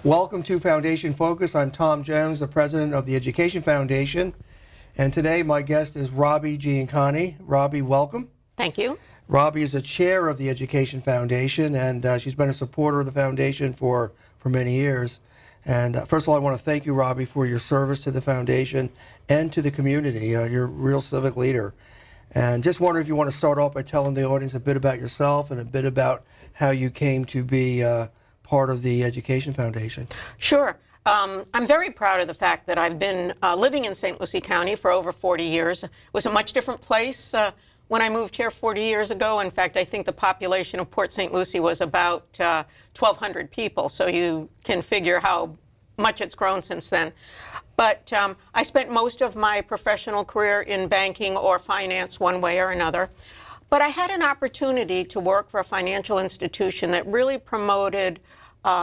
Welcome to Foundation Focus. I'm Tom Jones, the president of the Education Foundation. And today my guest is Robbi Giaccone. Robbi, welcome. Thank you. Robbi is the chair of the Education Foundation, and she's been a supporter of the foundation for many years. And first of all, I want to thank you, Robbi, for your service to the foundation and to the community. You're a real civic leader. And just wonder if you want to start off by telling the audience a bit about yourself and a bit about how you came to be part of the Education Foundation. Sure. I'm very proud of the fact that I've been living in St. Lucie County for over 40 years. It was a much different place when I moved here 40 years ago. In fact, I think the population of Port St. Lucie was about 1,200 people, so you can figure how much it's grown since then. But I spent most of my professional career in banking or finance one way or another. But I had an opportunity to work for a financial institution that really promoted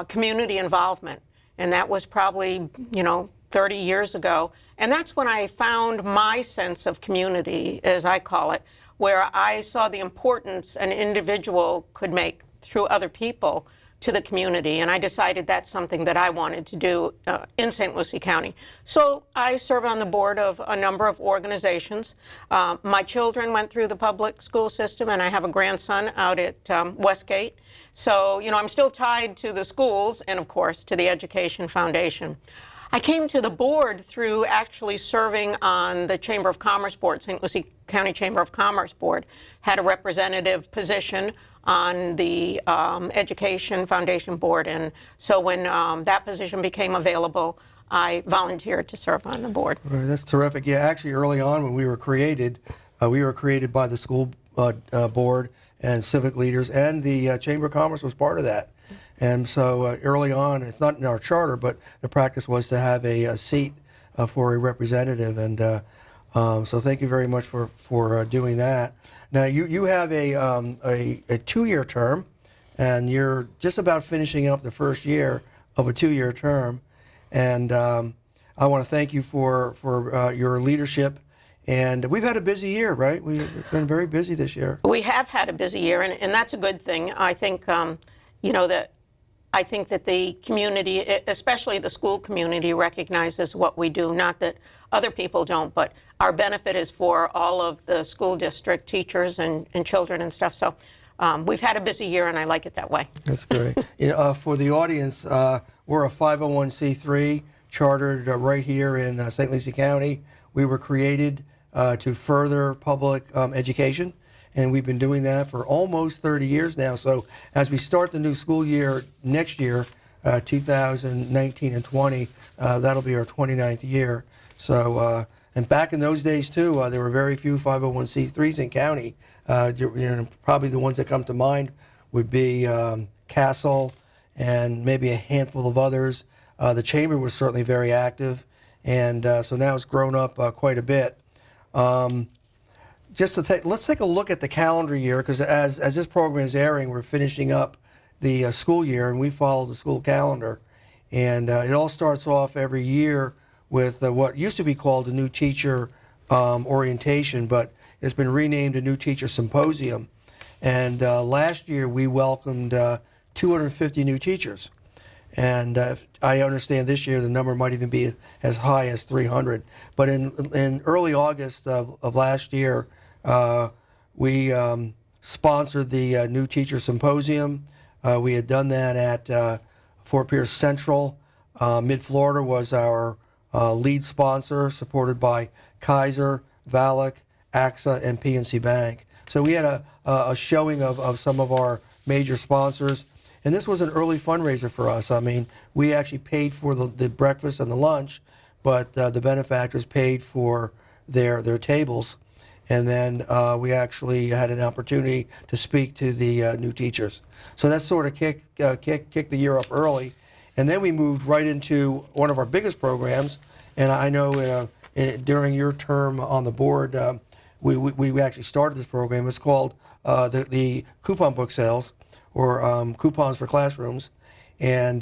community involvement. And that was probably, 30 years ago. And that's when I found my sense of community, as I call it, where I saw the importance an individual could make through other people to the community. And I decided that's something that I wanted to do in St. Lucie County. So I serve on the board of a number of organizations. My children went through the public school system, and I have a grandson out at Westgate. So, I'm still tied to the schools and, of course, to the Education Foundation. I came to the board through actually serving on the Chamber of Commerce Board. St. Lucie County Chamber of Commerce Board had a representative position on the Education Foundation Board. And so when that position became available, I volunteered to serve on the board. Right, that's terrific. Yeah, actually, early on when we were created by the school board and civic leaders, and the Chamber of Commerce was part of that. And so early on, it's not in our charter, but the practice was to have a seat for a representative. And so thank you very much for doing that. Now, you have a 2-year term, and you're just about finishing up the first year of a 2-year term. And I want to thank you for your leadership. And we've had a busy year, right? We've been very busy this year. We have had a busy year, and that's a good thing. I think, I think that the community, especially the school community, recognizes what we do. Not that other people don't, but our benefit is for all of the school district teachers and children and stuff. So we've had a busy year, and I like it that way. That's great. For the audience, we're a 501c3 chartered right here in St. Lucie County. We were created to further public education. And we've been doing that for almost 30 years now. So as we start the new school year next year, 2019 and 20, that'll be our 29th year. So, and back in those days too, there were very few 501c3s in county. Probably the ones that come to mind would be Castle and maybe a handful of others. The chamber was certainly very active, and so now it's grown up quite a bit. Let's take a look at the calendar year, because as this program is airing, we're finishing up the school year, and we follow the school calendar. And it all starts off every year with what used to be called a new teacher orientation, but it's been renamed a new teacher symposium. And last year we welcomed 250 new teachers. And I understand this year the number might even be as high as 300. But in early August of last year, we sponsored the New Teacher Symposium. We had done that at Fort Pierce Central. Mid-Florida was our lead sponsor, supported by Kaiser, Valak, AXA, and PNC Bank. So we had a showing of some of our major sponsors. And this was an early fundraiser for us. I mean, we actually paid for the breakfast and the lunch, but the benefactors paid for their tables. And then we actually had an opportunity to speak to the new teachers. So that sort of kicked the year off early. And then we moved right into one of our biggest programs. And I know during your term on the board, we actually started this program. It's called the coupon book sales, or coupons for classrooms. And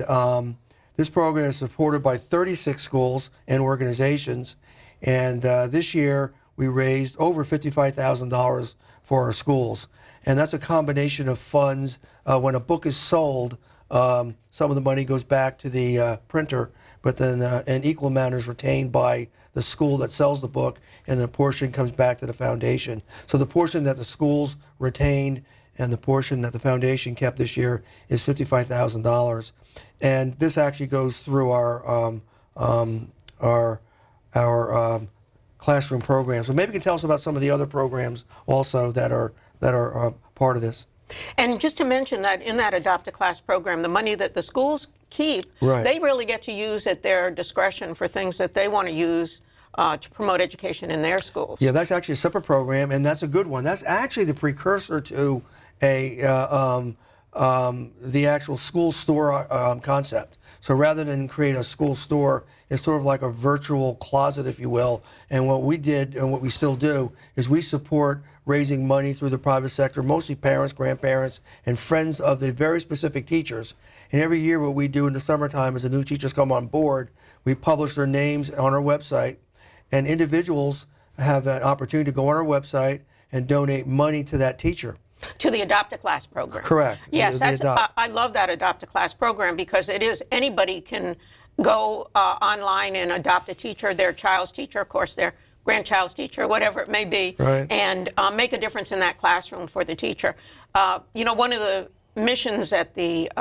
this program is supported by 36 schools and organizations. And this year, we raised over $55,000 for our schools. And that's a combination of funds. When a book is sold, Some of the money goes back to the printer, but then an equal amount is retained by the school that sells the book, and the portion comes back to the foundation. So the portion that the schools retained and the portion that the foundation kept this year is $55,000. And this actually goes through our classroom programs. So maybe you can tell us about some of the other programs also that are part of this. And just to mention that in that Adopt a Class program, the money that the schools keep, Right. they really get to use at their discretion for things that they want to use to promote education in their schools. Yeah, that's actually a separate program, and that's a good one. That's actually the precursor to the actual school store concept. So rather than create a school store, it's sort of like a virtual closet, if you will. And what we did, and what we still do, is we support raising money through the private sector, mostly parents, grandparents, and friends of the very specific teachers. And every year what we do in the summertime as the new teachers come on board, we publish their names on our website, and individuals have an opportunity to go on our website and donate money to that teacher. To the Adopt a Class program. Correct. Yes, The Adopt. I love that Adopt a Class program because it is anybody can go online and adopt a teacher, their child's teacher, of course, their grandchild's teacher, whatever it may be, Right. and make a difference in that classroom for the teacher. You know, one of the missions at the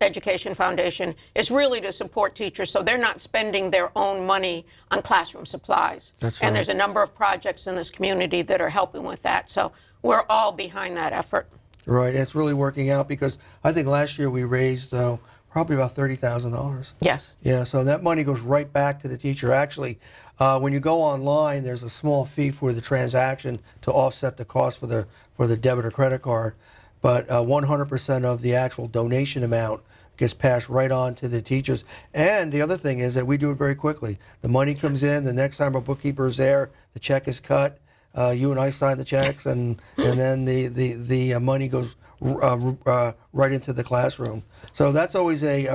Education Foundation is really to support teachers so they're not spending their own money on classroom supplies. That's And right. there's a number of projects in this community that are helping with that. So we're all behind that effort. Right, it's really working out because I think last year we raised probably about $30,000. Yes. Yeah, so that money goes right back to the teacher. Actually, when you go online, there's a small fee for the transaction to offset the cost for the debit or credit card, but 100% of the actual donation amount gets passed right on to the teachers. And the other thing is that we do it very quickly. The money comes in, the next time our bookkeeper is there, the check is cut. You and I sign the checks, and then the money goes right into the classroom. So that's always a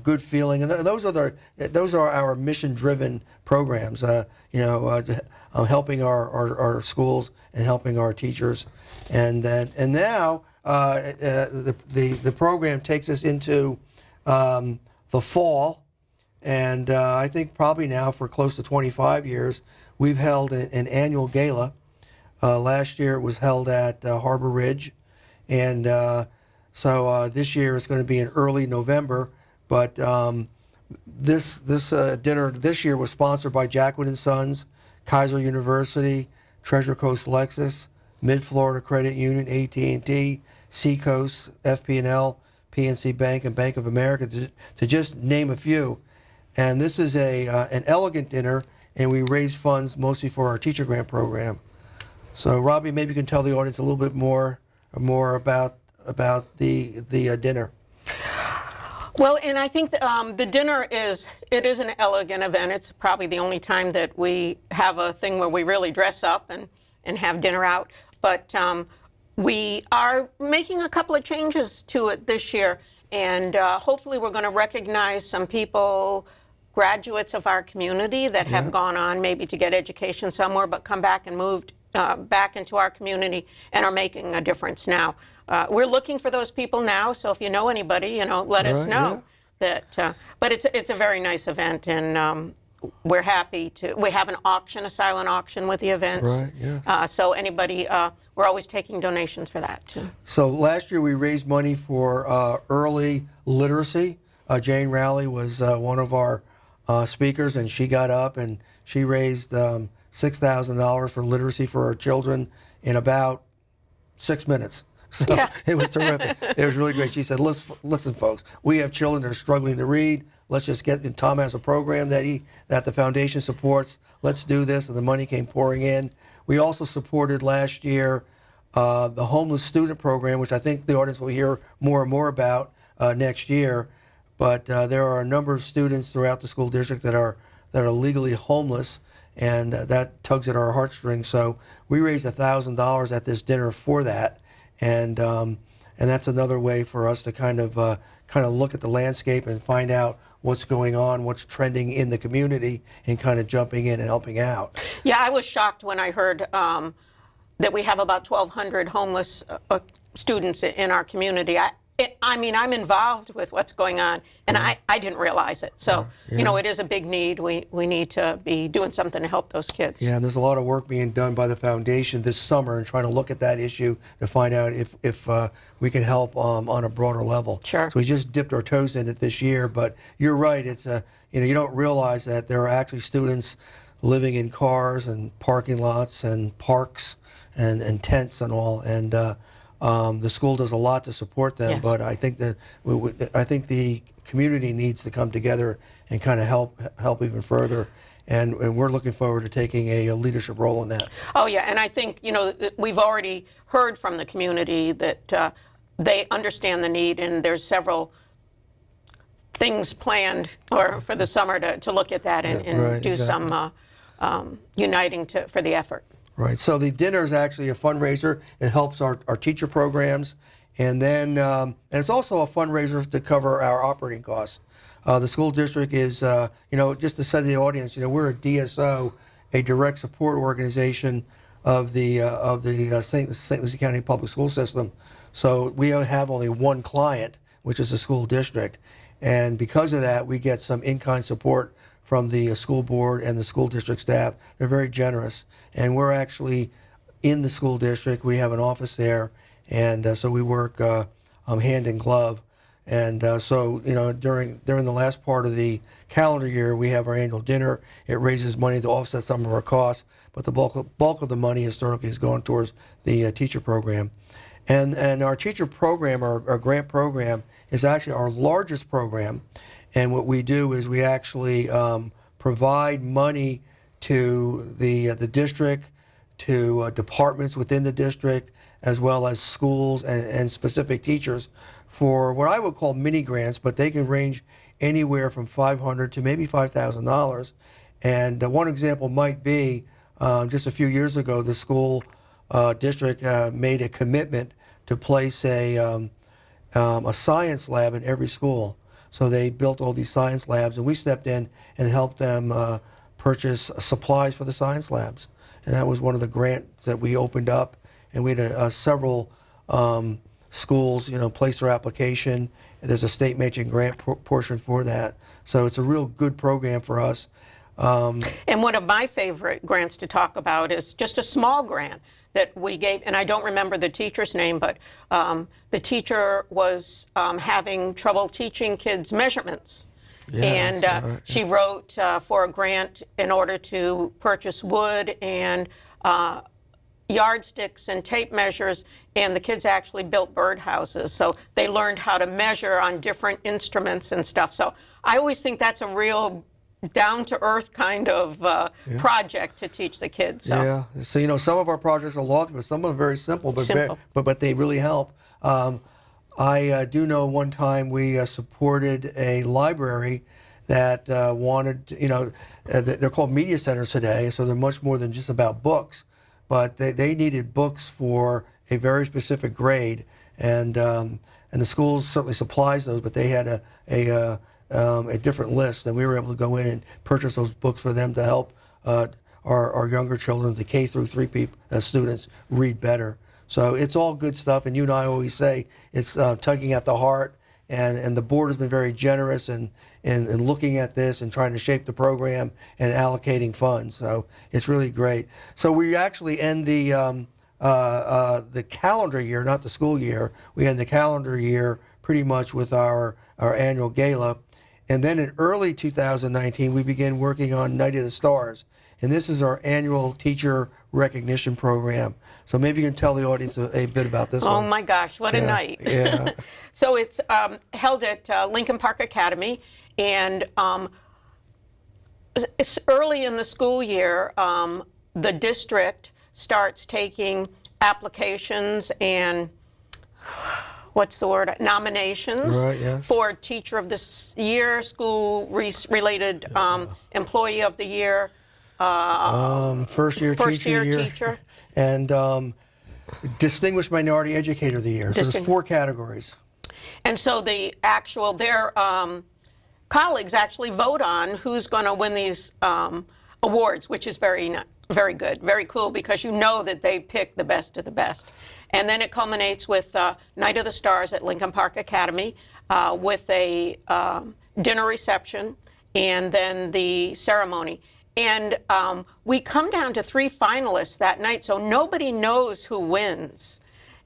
good feeling, and those are our mission-driven programs. Helping our schools and helping our teachers, and now the program takes us into the fall, and I think probably now for close to 25 years. We've held an annual gala. Last year it was held at Harbor Ridge, and so this year it's going to be in early November. But this dinner this year was sponsored by Giaccone & Sons, Kaiser University, Treasure Coast Lexus, Mid-Florida Credit Union, AT&T, Seacoast, FP&L, PNC Bank, and Bank of America, to just name a few. And this is an elegant dinner, and we raise funds mostly for our teacher grant program. So, Robbi, maybe you can tell the audience a little bit more about the dinner. Well, and I think the dinner is an elegant event. It's probably the only time that we have a thing where we really dress up and have dinner out. But we are making a couple of changes to it this year, and hopefully we're going to recognize some people, graduates of our community that have gone on maybe to get education somewhere but come back and moved back into our community and are making a difference now. We're looking for those people now, so if you know anybody, let us know. But it's a very nice event, and we're happy we have an auction, a silent auction with the events. Right, yes. So anybody, we're always taking donations for that too. So last year we raised money for early literacy. Jane Rowley was one of our speakers, and she got up and she raised $6,000 for literacy for our children in about 6 minutes. So it was terrific. It was really great. She said, listen, folks, we have children that are struggling to read. Let's just get, and Tom has a program that the foundation supports. Let's do this. And the money came pouring in. We also supported last year the homeless student program, which I think the audience will hear more and more about next year. But there are a number of students throughout the school district that are legally homeless, and that tugs at our heartstrings. So we raised $1,000 at this dinner for that, and that's another way for us to kind of look at the landscape and find out what's going on, what's trending in the community, and kind of jumping in and helping out. Yeah, I was shocked when I heard that we have about 1,200 homeless students in our community. I mean, I'm involved with what's going on, and I didn't realize it. So, you know, it is a big need. We need to be doing something to help those kids. Yeah, and there's a lot of work being done by the foundation this summer and trying to look at that issue to find out if we can help on a broader level. Sure. So we just dipped our toes in it this year, but you're right. It's you know, you don't realize that there are actually students living in cars and parking lots and parks and tents and all, and the school does a lot to support them. Yes. But I think that I think the community needs to come together and kind of help even further. And we're looking forward to taking a leadership role in that. Oh, yeah, and I think, you know, we've already heard from the community that they understand the need, and there's several things planned for the summer to look at that and Right, do exactly. some uniting for the effort. Right. So the dinner is actually a fundraiser. It helps our teacher programs, and then and it's also a fundraiser to cover our operating costs. The school district is, you know, just to set the audience, you know, we're a DSO, a direct support organization of the St. Lucie County Public School System. So we have only one client, which is the school district, and because of that, we get some in-kind support from the school board and the school district staff. They're very generous, and we're actually in the school district. We have an office there, and so we work hand in glove. And so, you know, during the last part of the calendar year, we have our annual dinner. It raises money to offset some of our costs, but the bulk of the money historically has gone towards the teacher program. And our teacher program, our grant program, is actually our largest program. And what we do is we actually provide money to the district, to departments within the district, as well as schools and specific teachers for what I would call mini grants, but they can range anywhere from $500 to maybe $5,000. And one example might be just a few years ago, the school district made a commitment to place a science lab in every school. So they built all these science labs, and we stepped in and helped them purchase supplies for the science labs. And that was one of the grants that we opened up, and we had several schools, you know, place their application. And there's a state matching grant portion for that. So it's a real good program for us. And one of my favorite grants to talk about is just a small grant that we gave, and I don't remember the teacher's name, but the teacher was having trouble teaching kids measurements. Yeah, And she wrote for a grant in order to purchase wood and yardsticks and tape measures, and the kids actually built birdhouses. So they learned how to measure on different instruments and stuff. So I always think that's a real down-to-earth kind of project to teach the kids. So. Yeah. So, you know, some of our projects are lofty, but some of them are very simple, but they really help. I do know one time we supported a library that wanted, you know, they're called media centers today, so they're much more than just about books, but they needed books for a very specific grade, and the school certainly supplies those, but they had a different list, and we were able to go in and purchase those books for them to help our younger children, the K through 3 students, read better. So it's all good stuff, and you and I always say it's tugging at the heart, and the board has been very generous in looking at this and trying to shape the program and allocating funds. So it's really great. So we actually end the calendar year, not the school year. We end the calendar year pretty much with our annual gala. And then in early 2019, we began working on Night of the Stars. And this is our annual teacher recognition program. So maybe you can tell the audience a bit about this one. Oh my gosh, what a night. Yeah. So it's held at Lincoln Park Academy, and it's early in the school year, the district starts taking applications and nominations Right, yeah. for Teacher of the Year, School-Related Employee of the Year, First year teacher, and Distinguished Minority Educator of the Year. So there's 4 categories. And so their colleagues actually vote on who's going to win these awards, which is very good, very cool, because you know that they pick the best of the best. And then it culminates with Night of the Stars at Lincoln Park Academy with a dinner reception and then the ceremony. And we come down to 3 finalists that night, so nobody knows who wins.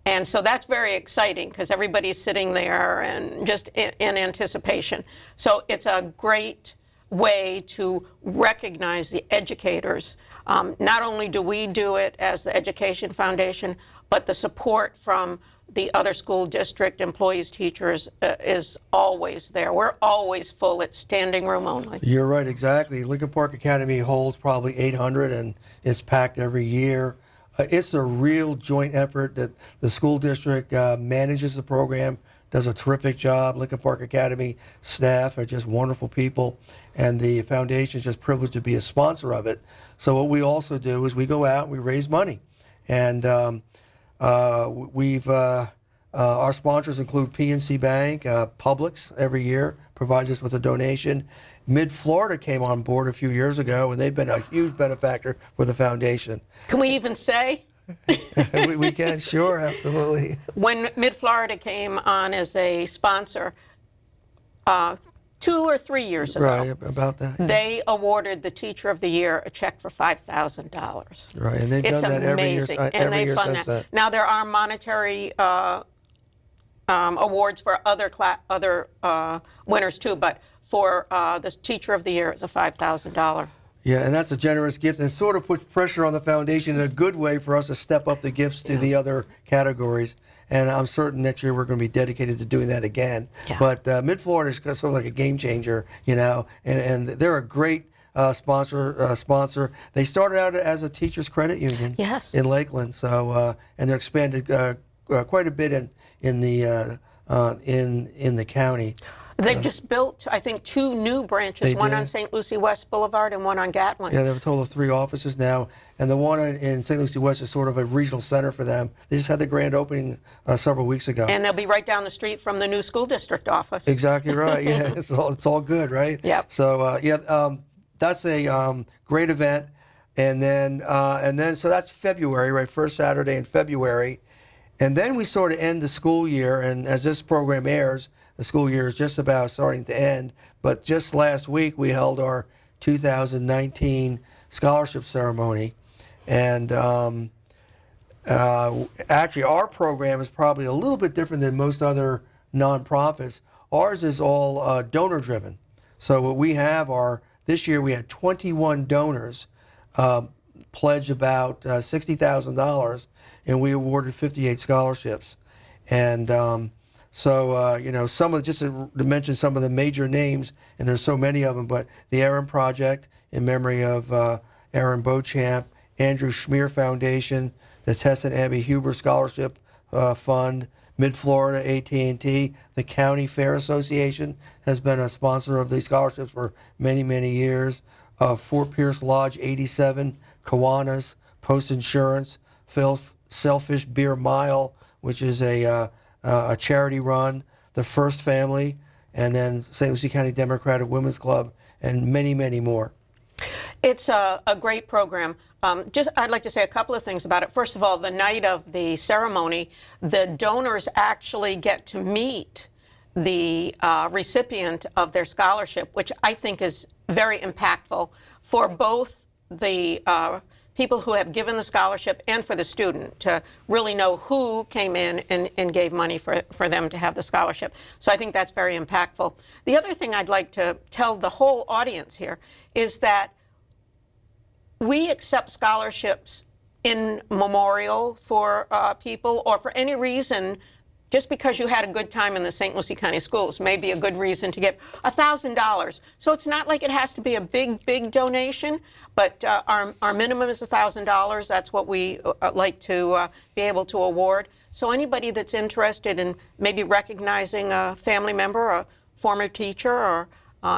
And so that's very exciting because everybody's sitting there and just in anticipation. So it's a great way to recognize the educators. Not only do we do it as the Education Foundation, but the support from the other school district employees, teachers is always there. We're always full. It's standing room only. You're right, exactly. Lincoln Park Academy holds probably 800, and it's packed every year. It's a real joint effort that the school district manages the program, does a terrific job. Lincoln Park Academy staff are just wonderful people, and the foundation is just privileged to be a sponsor of it. So what we also do is we go out and we raise money. And our sponsors include PNC Bank, Publix every year provides us with a donation. Mid-Florida came on board a few years ago, and they've been a huge benefactor for the foundation. Can we even say? we can, sure, absolutely. When Mid-Florida came on as a sponsor 2 or 3 years ago, Right, about that. Yeah. they awarded the Teacher of the Year a check for $5,000. Right, and they've It's done that amazing. every And they year fund since that. that. Now, there are monetary awards for other winners too, but for the Teacher of the Year, it's a $5,000. Yeah, and that's a generous gift, and it sort of puts pressure on the foundation in a good way for us to step up the gifts to the other categories. And I'm certain next year we're going to be dedicated to doing that again. Yeah. But Mid-Florida is sort of like a game changer, you know, and they're a great sponsor. They started out as a teachers credit union Yes. in Lakeland, so and they're expanded quite a bit in the county. They've just built, I think, 2 new branches, They one did. on St. Lucie West Boulevard and one on Gatlin. Yeah, they have a total of 3 offices now, and the one in St. Lucie West is sort of a regional center for them. They just had the grand opening several weeks ago. And they'll be right down the street from the new school district office. Exactly right. Yeah, it's all good, right? Yep. So that's a great event, and then so that's February, right? First Saturday in February, and then we sort of end the school year. And as this program airs, the school year is just about starting to end. But just last week we held our 2019 scholarship ceremony, and actually our program is probably a little bit different than most other nonprofits. Ours is all donor driven. So what we have are, this year we had 21 donors pledge about $60,000, and we awarded 58 scholarships. And just to mention some of the major names, and there's so many of them, but the Aaron Project in memory of Aaron Beauchamp, Andrew Schmier Foundation, the Tess and Abby Huber Scholarship Fund, Mid-Florida AT&T, the County Fair Association has been a sponsor of these scholarships for many, many years. Fort Pierce Lodge 87, Kiwanis, Post Insurance, Selfish Beer Mile, which is a charity run, the First Family, and then St. Lucie County Democratic Women's Club, and many, many more. It's a great program. I'd like to say a couple of things about it. First of all, the night of the ceremony, the donors actually get to meet the recipient of their scholarship, which I think is very impactful for both the people who have given the scholarship and for the student to really know who came in and gave money for them to have the scholarship. So I think that's very impactful. The other thing I'd like to tell the whole audience here is that we accept scholarships in memorial for people, or for any reason. Just because you had a good time in the St. Lucie County Schools may be a good reason to give $1,000. So it's not like it has to be a big donation, but our minimum is $1,000. That's what we like to be able to award. So anybody that's interested in maybe recognizing a family member, a former teacher, or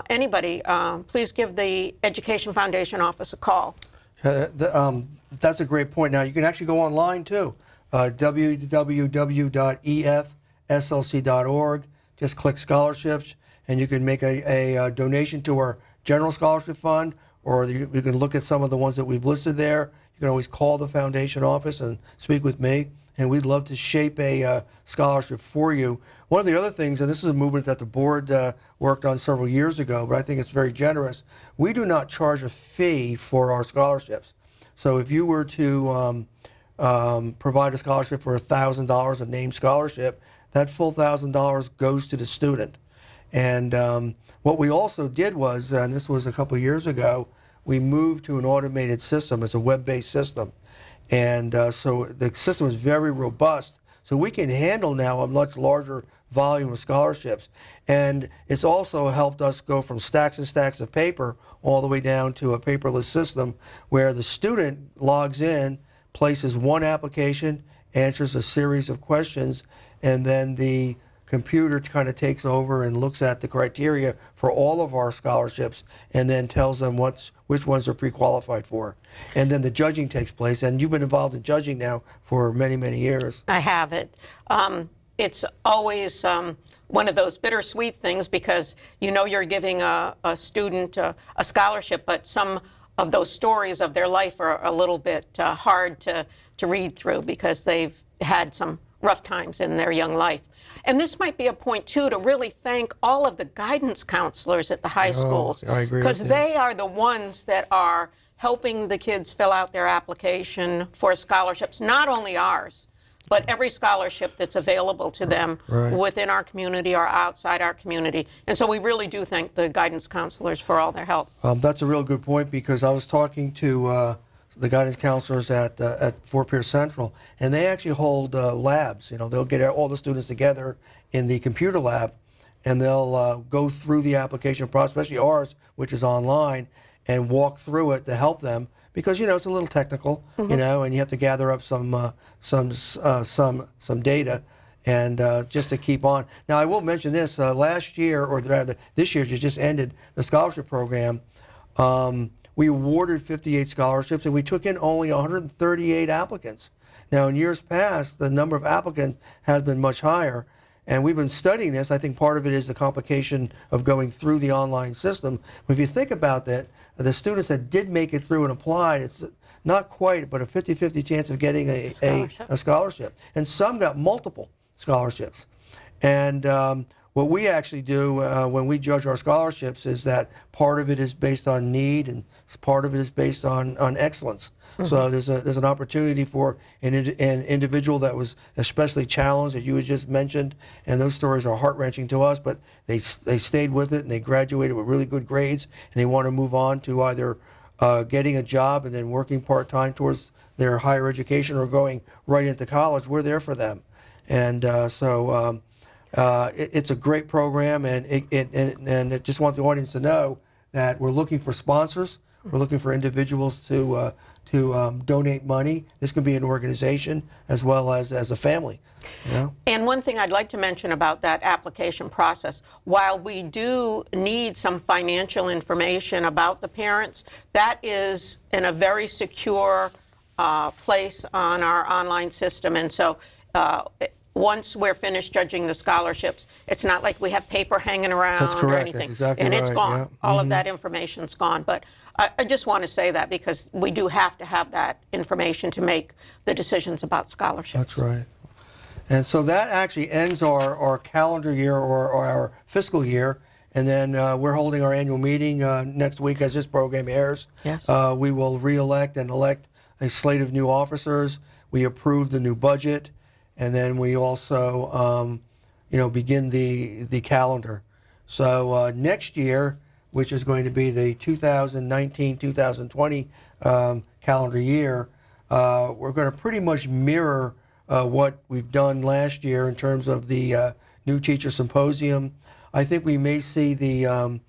anybody, please give the Education Foundation office a call. That's a great point. Now, you can actually go online, too. www.efslc.org. Just click scholarships, and you can make a donation to our general scholarship fund, or you can look at some of the ones that we've listed there. You can always call the foundation office and speak with me, and we'd love to shape a scholarship for you. One of the other things, and this is a movement that the board worked on several years ago, but I think it's very generous, we do not charge a fee for our scholarships. So if you were to provide a scholarship for $1,000, a named scholarship, that full $1,000 goes to the student. And what we also did was, and this was a couple of years ago, we moved to an automated system. It's a web-based system. And so the system is very robust. So we can handle now a much larger volume of scholarships. And it's also helped us go from stacks and stacks of paper all the way down to a paperless system where the student logs in, places one application, answers a series of questions, and then the computer kind of takes over and looks at the criteria for all of our scholarships and then tells them which ones are pre-qualified for. And then the judging takes place. And you've been involved in judging now for many, many years. I have it. It's always one of those bittersweet things because you know you're giving a student a scholarship, but some of those stories of their life are a little bit hard to read through because they've had some rough times in their young life. And this might be a point, too, to really thank all of the guidance counselors at the high schools. I agree because with you. they are the ones that are helping the kids fill out their application for scholarships, not only ours, but every scholarship that's available to them within our community or outside our community. And so we really do thank the guidance counselors for all their help. That's a real good point because I was talking to the guidance counselors at Fort Pierce Central, and they actually hold labs. You know, they'll get all the students together in the computer lab, and they'll go through the application process, especially ours, which is online, and walk through it to help them because you know it's a little technical, you know, and you have to gather up some data, and just to keep on. Now I will mention this: last year, or rather this year, just ended the scholarship program. We awarded 58 scholarships, and we took in only 138 applicants. Now, in years past, the number of applicants has been much higher, and we've been studying this. I think part of it is the complication of going through the online system. But if you think about that, the students that did make it through and applied, it's not quite, but a 50-50 chance of getting a scholarship. And some got multiple scholarships. And what we actually do when we judge our scholarships is that part of it is based on need and part of it is based on excellence. So there's an opportunity for an individual that was especially challenged, that you had just mentioned, and those stories are heart-wrenching to us, but they stayed with it and they graduated with really good grades and they want to move on to either getting a job and then working part-time towards their higher education or going right into college. We're there for them. And it's a great program, and I just want the audience to know that we're looking for sponsors. We're looking for individuals to donate money. This could be an organization as well as a family. You know? And one thing I'd like to mention about that application process, while we do need some financial information about the parents, that is in a very secure place on our online system. And so once we're finished judging the scholarships, it's not like we have paper hanging around That's correct. or anything. That's exactly and it's right. gone. Yeah. All of that information's gone. But I just want to say that because we do have to have that information to make the decisions about scholarships. That's right. And so that actually ends our calendar year or our fiscal year. And then we're holding our annual meeting next week as this program airs. Yes. We will re-elect and elect a slate of new officers. We approve the new budget. And then we also, begin the calendar. So next year, which is going to be the 2019-2020 calendar year, we're going to pretty much mirror what we've done last year in terms of the new teacher symposium. I think we may see the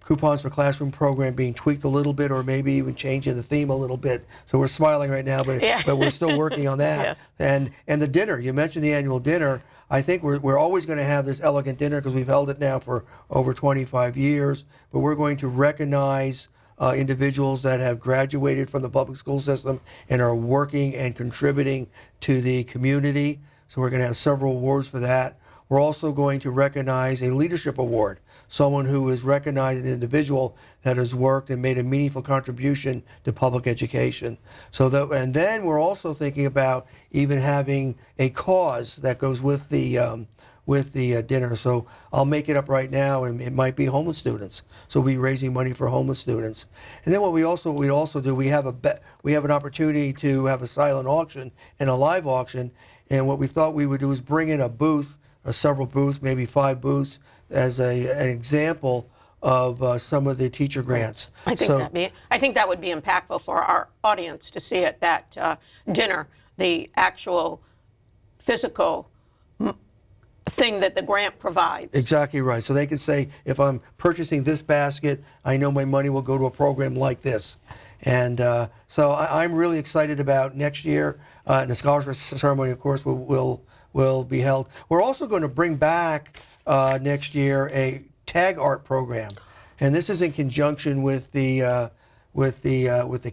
coupons for classroom program being tweaked a little bit, or maybe even changing the theme a little bit. So we're smiling right now, but we're still working on that. Yes. And the dinner, you mentioned the annual dinner. I think we're always going to have this elegant dinner because we've held it now for over 25 years. But we're going to recognize individuals that have graduated from the public school system and are working and contributing to the community. So we're going to have several awards for that. We're also going to recognize a leadership award. someone who is recognized, an individual that has worked and made a meaningful contribution to public education. So that, and then we're also thinking about even having a cause that goes with the dinner. So I'll make it up right now, and it might be homeless students. So we'll be raising money for homeless students. And then what we also do, we have an opportunity to have a silent auction and a live auction. And what we thought we would do is bring in a booth, or several booths, maybe 5 booths, as an example of some of the teacher grants. I think that would be impactful for our audience to see at that dinner the actual physical thing that the grant provides. Exactly right. So they can say, if I'm purchasing this basket, I know my money will go to a program like this. And so I'm really excited about next year. And the scholarship ceremony, of course, will be held. We're also going to bring back next year a tag art program, and this is in conjunction with the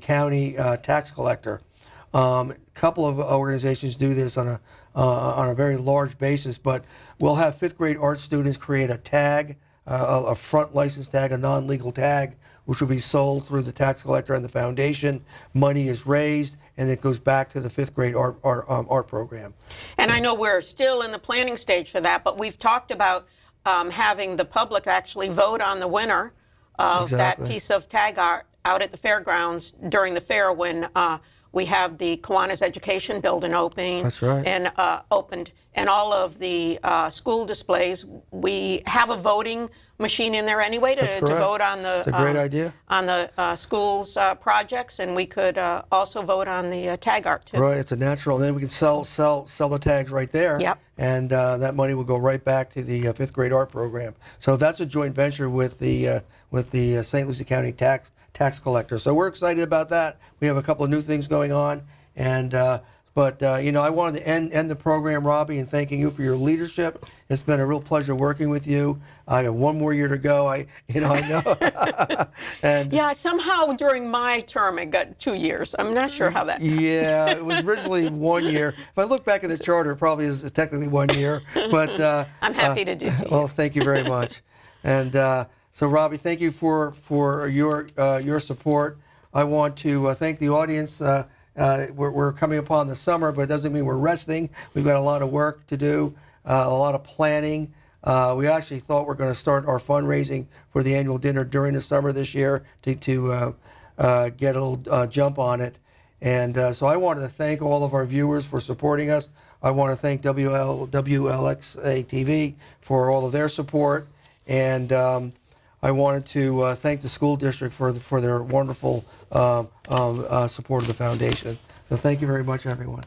county tax collector. A couple of organizations do this on a very large basis, but we'll have 5th grade art students create a tag, a front license tag, a non-legal tag, which will be sold through the tax collector and the foundation. Money is raised, and it goes back to the 5th grade art program. And I know we're still in the planning stage for that, but we've talked about having the public actually vote on the winner of that piece of tag art out at the fairgrounds during the fair when we have the Kiwanis Education Building opening. That's right. And opened, and all of the school displays. We have a voting machine in there anyway to vote on the. It's a great idea. On the schools' projects, and we could also vote on the tag art too. Right, it's a natural. Then we can sell the tags right there. Yep. And that money will go right back to the 5th grade art program. So that's a joint venture with the St. Lucie County tax collector. So we're excited about that. We have a couple of new things going on, and but I wanted to end the program, Robbi, and thanking you for your leadership. It's been a real pleasure working with you. I have 1 more year to go. I know. And yeah, somehow during my term it got 2 years. I'm not sure how that happened. Yeah, it was originally 1 year. If I look back at the charter, it probably is technically 1 year. But I'm happy to do it. Well, thank you very much. And so, Robbi, thank you for your support. I want to thank the audience. We're coming upon the summer, but it doesn't mean we're resting. We've got a lot of work to do, a lot of planning. We actually thought we're going to start our fundraising for the annual dinner during the summer this year to get a little jump on it. And so I wanted to thank all of our viewers for supporting us. I want to thank WLXA TV for all of their support. And I wanted to thank the school district for their wonderful support of the foundation. So thank you very much, everyone.